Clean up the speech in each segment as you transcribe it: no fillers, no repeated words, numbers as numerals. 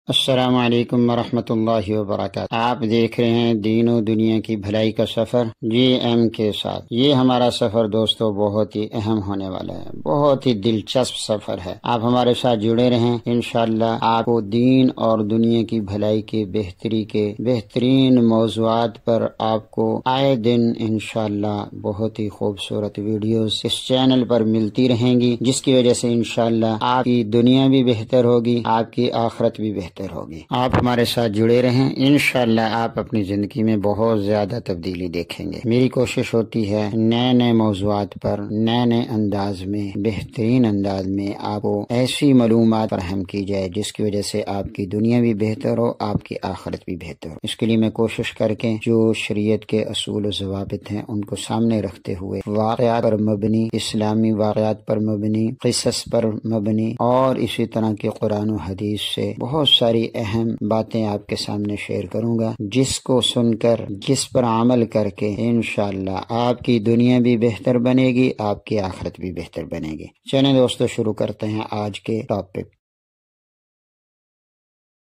السلام علیکم ورحمۃ اللہ وبرکاتہ۔ آپ دیکھ رہے ہیں دین و دنیا کی بھلائی کا سفر جی ایم کے ساتھ۔ یہ ہمارا سفر دوستو بہت ہی اہم ہونے والا ہے، بہت ہی دلچسپ سفر ہے۔ آپ ہمارے ساتھ جڑے رہیں، انشاءاللہ آپ کو دین اور دنیا کی بھلائی کے بہتری کے بہترین موضوعات پر آپ کو آئے دن انشاءاللہ بہت ہی خوبصورت ویڈیوز اس چینل پر ملتی رہیں گی، جس کی وجہ سے انشاءاللہ آپ کی دنیا بھی بہتر ہوگی، آپ کی آخرت بھی بہتر ہوگی۔ آپ ہمارے ساتھ جڑے رہیں، انشاءاللہ آپ اپنی زندگی میں بہت زیادہ تبدیلی دیکھیں گے۔ میری کوشش ہوتی ہے نئے نئے موضوعات پر نئے نئے انداز میں، بہترین انداز میں آپ کو ایسی معلومات فراہم کی جائے جس کی وجہ سے آپ کی دنیا بھی بہتر ہو، آپ کی آخرت بھی بہتر ہو۔ اس کے لیے میں کوشش کر کے جو شریعت کے اصول و ضوابط ہیں ان کو سامنے رکھتے ہوئے واقعات پر مبنی، اسلامی واقعات پر مبنی، قصص پر مبنی اور اسی طرح کے قرآن و حدیث سے بہت ساری اہم باتیں آپ کے سامنے شیئر کروں گا، جس کو سن کر، جس پر عمل کر کے انشاءاللہ آپ کی دنیا بھی بہتر بنے گی، آپ کی آخرت بھی بہتر بنے گی۔ چلیں دوستو شروع کرتے ہیں آج کے ٹاپک۔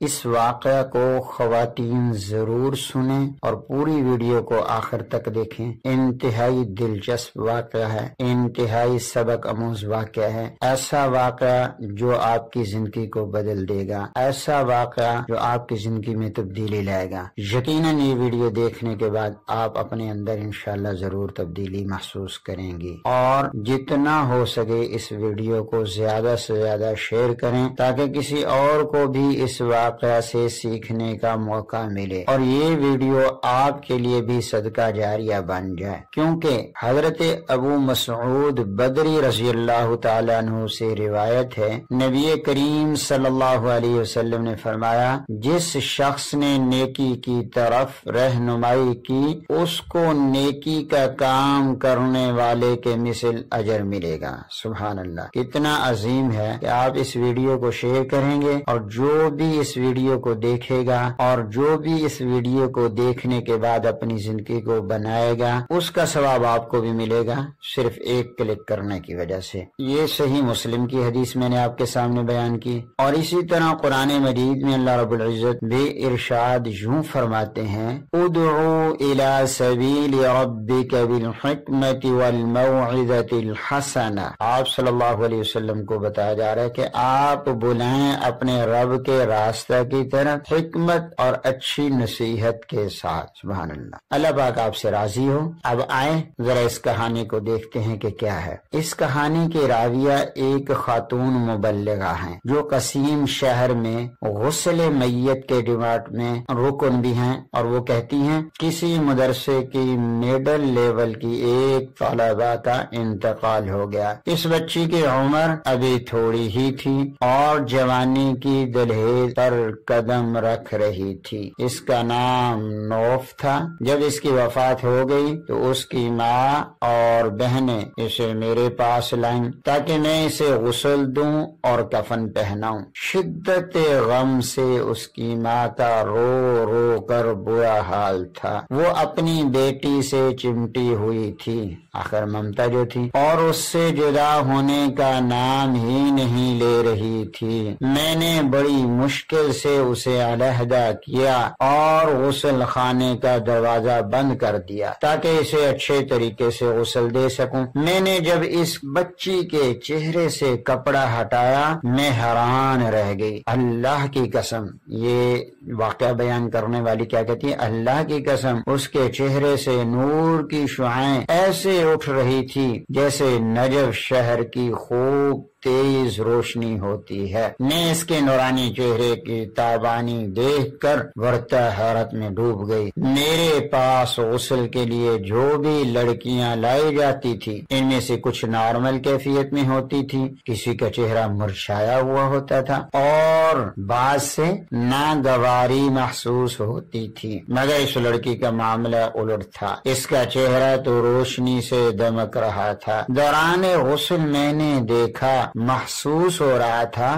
اس واقعہ کو خواتین ضرور سنیں اور پوری ویڈیو کو آخر تک دیکھیں۔ انتہائی دلچسپ واقعہ ہے، انتہائی سبق آموز واقعہ ہے، ایسا واقعہ جو آپ کی زندگی کو بدل دے گا، ایسا واقعہ جو آپ کی زندگی میں تبدیلی لائے گا۔ یقیناً یہ ویڈیو دیکھنے کے بعد آپ اپنے اندر انشاءاللہ ضرور تبدیلی محسوس کریں گی، اور جتنا ہو سکے اس ویڈیو کو زیادہ سے زیادہ شیئر کریں تاکہ کسی اور کو بھی اس واقعہ سے سیکھنے کا موقع ملے اور یہ ویڈیو آپ کے لیے بھی صدقہ جاریہ بن جائے، کیونکہ حضرت ابو مسعود بدری رضی اللہ تعالیٰ عنہ سے روایت ہے، نبی کریم صلی اللہ علیہ وسلم نے فرمایا، جس شخص نے نیکی کی طرف رہنمائی کی اس کو نیکی کا کام کرنے والے کے مثل اجر ملے گا۔ سبحان اللہ، کتنا عظیم ہے کہ آپ اس ویڈیو کو شیئر کریں گے، اور جو بھی اس ویڈیو کو دیکھے گا اور جو بھی اس ویڈیو کو دیکھنے کے بعد اپنی زندگی کو بنائے گا، اس کا ثواب آپ کو بھی ملے گا، صرف ایک کلک کرنے کی وجہ سے۔ یہ صحیح مسلم کی حدیث میں نے آپ کے سامنے بیان کی، اور اسی طرح قرآن مجید میں اللہ رب العزت بے ارشاد یوں فرماتے ہیں، ادعو الی سبیل ربک بالحکمت والموعظۃ الحسنہ۔ آپ صلی اللہ علیہ وسلم کو بتایا جا رہا ہے کہ آپ بلائیں اپنے رب کے راستہ کی طرف حکمت اور اچھی نصیحت کے ساتھ۔ سبحان اللہ، اللہ پاک آپ سے راضی ہو۔ اب آئیں ذرا اس کہانی کو دیکھتے ہیں کہ کیا ہے۔ اس کہانی کے راویہ ایک خاتون مبلغہ ہیں جو قسیم شہر میں غسل میت کے ڈپارٹ میں رکن بھی ہیں، اور وہ کہتی ہیں کسی مدرسے کی میڈل لیول کی ایک طالبہ کا انتقال ہو گیا۔ اس بچی کی عمر ابھی تھوڑی ہی تھی اور جوانی کی دلہیز پر قدم رکھ رہی تھی۔ اس کا نام نوف تھا۔ جب اس کی وفات ہو گئی تو اس کی ماں اور بہنیں اسے میرے پاس لائیں تاکہ میں اسے غسل دوں اور کفن پہناؤں۔ شدت غم سے اس کی ماں کا رو رو کر برا حال تھا۔ وہ اپنی بیٹی سے چمٹی ہوئی تھی، آخر ممتا جو تھی، اور اس سے جدا ہونے کا نام ہی نہیں لے رہی تھی۔ میں نے بڑی مشکل سے اسے علیحدہ کیا اور غسل خانے کا دروازہ بند کر دیا تاکہ اسے اچھے طریقے سے غسل دے سکوں۔ میں نے جب اس بچی کے چہرے سے کپڑا ہٹایا میں حیران رہ گئی۔ اللہ کی قسم، یہ واقعہ بیان کرنے والی کیا کہتی ہے، اللہ کی قسم اس کے چہرے سے نور کی شعاعیں ایسے اٹھ رہی تھی جیسے نجف شہر کی خوب تیز روشنی ہوتی ہے۔ میں اس کے نورانی چہرے کی تابانی دیکھ کر بڑھتا حیرت میں ڈوب گئی۔ میرے پاس غسل کے لیے جو بھی لڑکیاں لائی جاتی تھی ان میں سے کچھ نارمل کیفیت میں ہوتی تھی، کسی کا چہرہ مرچھایا ہوا ہوتا تھا اور بعض سے ناگواری محسوس ہوتی تھی، مگر اس لڑکی کا معاملہ الٹ تھا۔ اس کا چہرہ تو روشنی سے دمک رہا تھا۔ دوران غسل میں نے دیکھا، محسوس ہو رہا تھا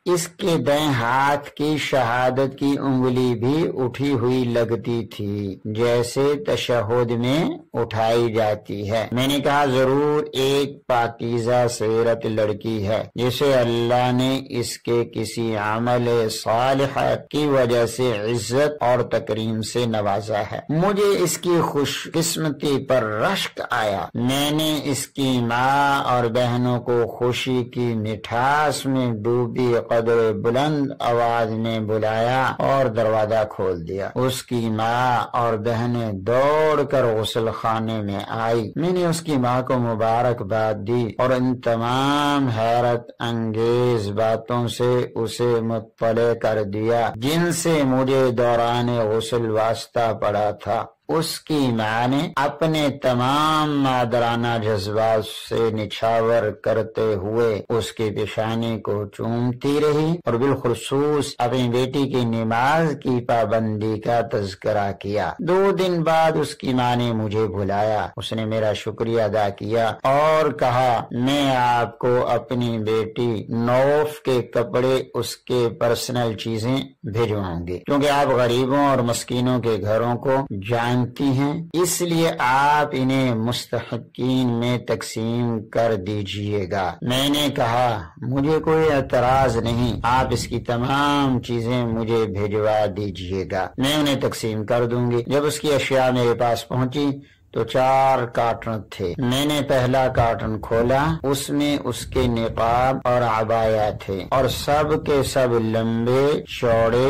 اس کے دائیں ہاتھ کی شہادت کی انگلی بھی اٹھی ہوئی لگتی تھی جیسے تشہد میں اٹھائی جاتی ہے۔ میں نے کہا ضرور ایک پاکیزہ سیرت لڑکی ہے جسے اللہ نے اس کے کسی عمل صالح کی وجہ سے عزت اور تکریم سے نوازا ہے۔ مجھے اس کی خوش قسمتی پر رشک آیا۔ میں نے اس کی ماں اور بہنوں کو خوشی کی مٹھاس میں ڈوبی قدر بلند آواز میں بلایا اور دروازہ کھول دیا۔ اس کی ماں اور بہنیں دوڑ کر غسل خانے میں آئی۔ میں نے اس کی ماں کو مبارکباد دی اور ان تمام حیرت انگیز باتوں سے اسے مطلع کر دیا جن سے مجھے دوران غسل واسطہ پڑا تھا۔ اس کی ماں نے اپنے تمام مادرانہ جذبات سے نچھاور کرتے ہوئے اس کی پیشانی کو چومتی رہی اور بالخصوص اپنی بیٹی کی نماز کی پابندی کا تذکرہ کیا۔ 2 دن بعد اس کی ماں نے مجھے بلایا۔ اس نے میرا شکریہ ادا کیا اور کہا میں آپ کو اپنی بیٹی نوف کے کپڑے، اس کے پرسنل چیزیں بھیجواؤں گی کیونکہ آپ غریبوں اور مسکینوں کے گھروں کو جانتی ہیں، اس لیے آپ انہیں مستحقین میں تقسیم کر دیجئے گا۔ میں نے کہا مجھے کوئی اعتراض نہیں، آپ اس کی تمام چیزیں مجھے بھیجوا دیجئے گا، میں انہیں تقسیم کر دوں گی۔ جب اس کی اشیاء میرے پاس پہنچی تو 4 کارٹن تھے۔ میں نے پہلا کارٹن کھولا، اس میں اس کے نقاب اور عبایا تھے اور سب کے سب لمبے چوڑے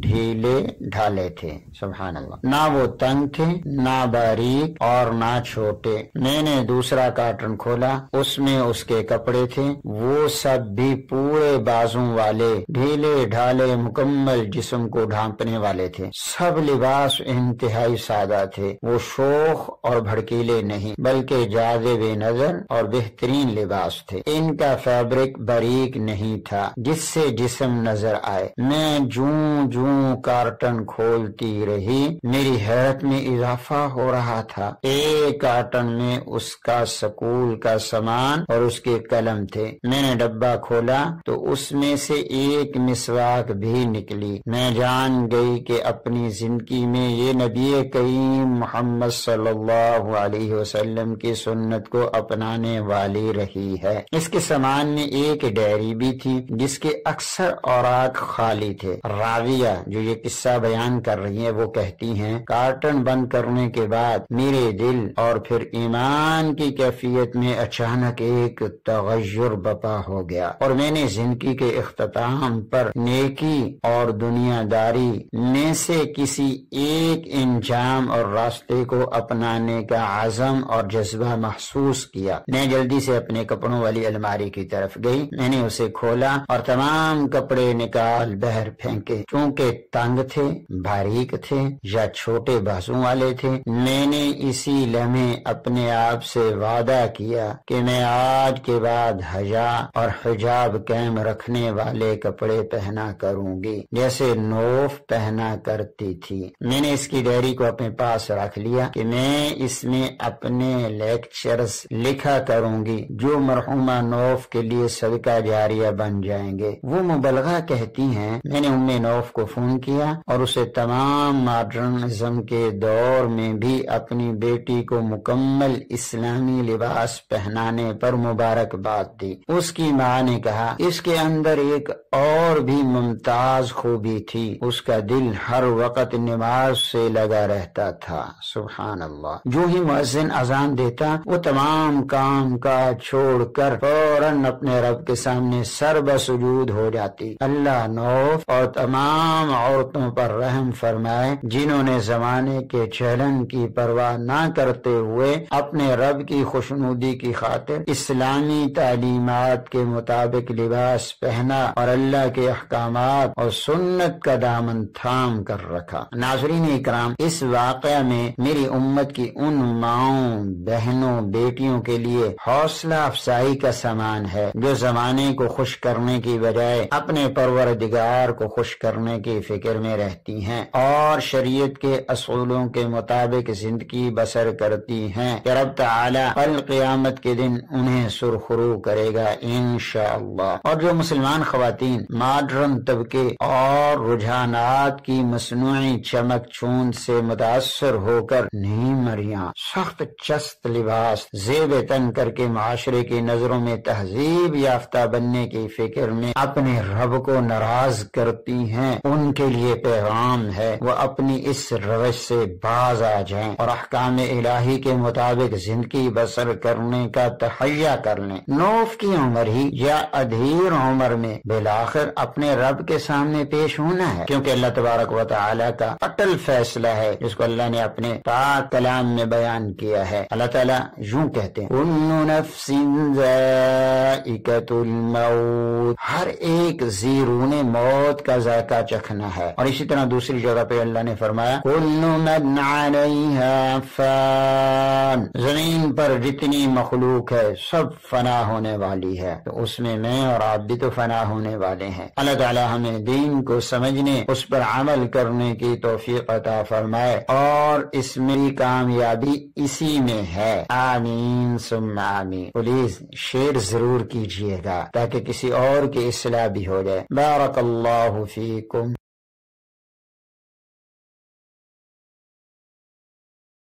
ڈھیلے ڈھالے تھے۔ سبحان اللہ، نہ وہ تنگ تھے نہ باریک اور نہ چھوٹے۔ میں نے دوسرا کارٹن کھولا، اس میں اس کے کپڑے تھے، وہ سب بھی پورے بازوں والے، ڈھیلے ڈھالے، مکمل جسم کو ڈھانپنے والے تھے۔ سب لباس انتہائی سادہ تھے، وہ شوخ اور بھڑکیلے نہیں بلکہ جاذب نظر اور بہترین لباس تھے۔ ان کا فیبرک باریک نہیں تھا جس سے جسم نظر آئے۔ میں جوں کارٹن کھولتی رہی میری حیرت میں اضافہ ہو رہا تھا۔ ایک کارٹن میں اس کا سکول کا سامان اور اس کے قلم تھے۔ میں نے ڈبہ کھولا تو اس میں سے ایک مسواک بھی نکلی۔ میں جان گئی کہ اپنی زندگی میں یہ نبی کریم محمد صلی اللہ علیہ وسلم کی سنت کو اپنانے والی رہی ہے۔ اس کے سامان میں ایک ڈائری بھی تھی جس کے اکثر اوراق خالی تھے۔ راویہ جو یہ قصہ بیان کر رہی ہیں وہ کہتی ہیں کارٹن بند کرنے کے بعد میرے دل اور پھر ایمان کی کیفیت میں اچانک ایک تغیر بپا ہو گیا اور میں نے زندگی کے اختتام پر نیکی اور دنیا داری میں سے کسی ایک انجام اور راستے کو اپنانے کا عزم اور جذبہ محسوس کیا۔ میں جلدی سے اپنے کپڑوں والی الماری کی طرف گئی، میں نے اسے کھولا اور تمام کپڑے نکال باہر پھینکے۔ چونکہ تنگ تھے، باریک تھے یا چھوٹے بازوں والے تھے، میں نے اسی لمحے اپنے آپ سے وعدہ کیا کہ میں آج کے بعد حیا اور حجاب قائم رکھنے والے کپڑے پہنا کروں گی جیسے نوف پہنا کرتی تھی۔ میں نے اس کی ڈائری کو اپنے پاس رکھ لیا کہ میں اس میں اپنے لیکچرز لکھا کروں گی جو مرحومہ نوف کے لیے صدقہ جاریہ بن جائیں گے۔ وہ مبلغہ کہتی ہیں میں نے نوف کو فون کیا اور اسے تمام ماڈرنزم کے دور میں بھی اپنی بیٹی کو مکمل اسلامی لباس پہنانے پر مبارکباد دی۔ اس کی ماں نے کہا اس کے اندر ایک اور بھی ممتاز خوبی تھی، اس کا دل ہر وقت نماز سے لگا رہتا تھا۔ سبحان اللہ، جو ہی مؤذن اذان دیتا وہ تمام کام کاج چھوڑ کر فوراً اپنے رب کے سامنے سر بسجود ہو جاتی۔ اللہ نوف اور تمام عورتوں پر رحم فرمائے جنہوں نے زمانے کے چلن کی پرواہ نہ کرتے ہوئے اپنے رب کی خوشنودی کی خاطر اسلامی تعلیمات کے مطابق لباس پہنا اور اللہ کے احکامات اور سنت کا دامن تھام کر رکھا۔ ناظرین اکرام، اس واقعہ میں میری امت کی ان ماؤں، بہنوں، بیٹیوں کے لیے حوصلہ افزائی کا سامان ہے جو زمانے کو خوش کرنے کی بجائے اپنے پروردگار کو خوش کرنے کرنے کی فکر میں رہتی ہیں اور شریعت کے اصولوں کے مطابق زندگی بسر کرتی ہیں کہ رب تعالی کل قیامت کے دن انہیں سرخرو کرے گا انشاءاللہ۔ اور جو مسلمان خواتین ماڈرن طبقے اور رجحانات کی مصنوعی چمک چوند سے متاثر ہو کر نہیں مریاں سخت چست لباس زیب تن کر کے معاشرے کی نظروں میں تہذیب یافتہ بننے کی فکر میں اپنے رب کو ناراض کرتی ہیں، ان کے لیے پیغام ہے وہ اپنی اس روش سے باز آ جائیں اور احکام الہی کے مطابق زندگی بسر کرنے کا تہیا کر لیں۔ نوف کی عمر ہی یا ادھیر عمر میں بالآخر اپنے رب کے سامنے پیش ہونا ہے، کیونکہ اللہ تبارک و تعالی کا اٹل فیصلہ ہے جس کو اللہ نے اپنے پاک کلام میں بیان کیا ہے۔ اللہ تعالیٰ یوں کہتے ہیں کل نفس ذائقۃ الموت، ہر ایک زیرون موت کا ذائقہ چکھنا ہے۔ اور اسی طرح دوسری جگہ پہ اللہ نے فرمایا کل من علیہا فان، زمین پر جتنی مخلوق ہے سب فنا ہونے والی ہے، تو اس میں اور آپ بھی تو فنا ہونے والے ہیں۔ اللہ تعالی ہمیں دین کو سمجھنے اس پر عمل کرنے کی توفیق عطا فرمائے اور اس میں کامیابی اسی میں ہے، آمین ثم آمین۔ پلیز شیئر ضرور کیجئے گا تاکہ کسی اور کی اصلاح بھی ہو جائے۔ بارک اللہ فیکم۔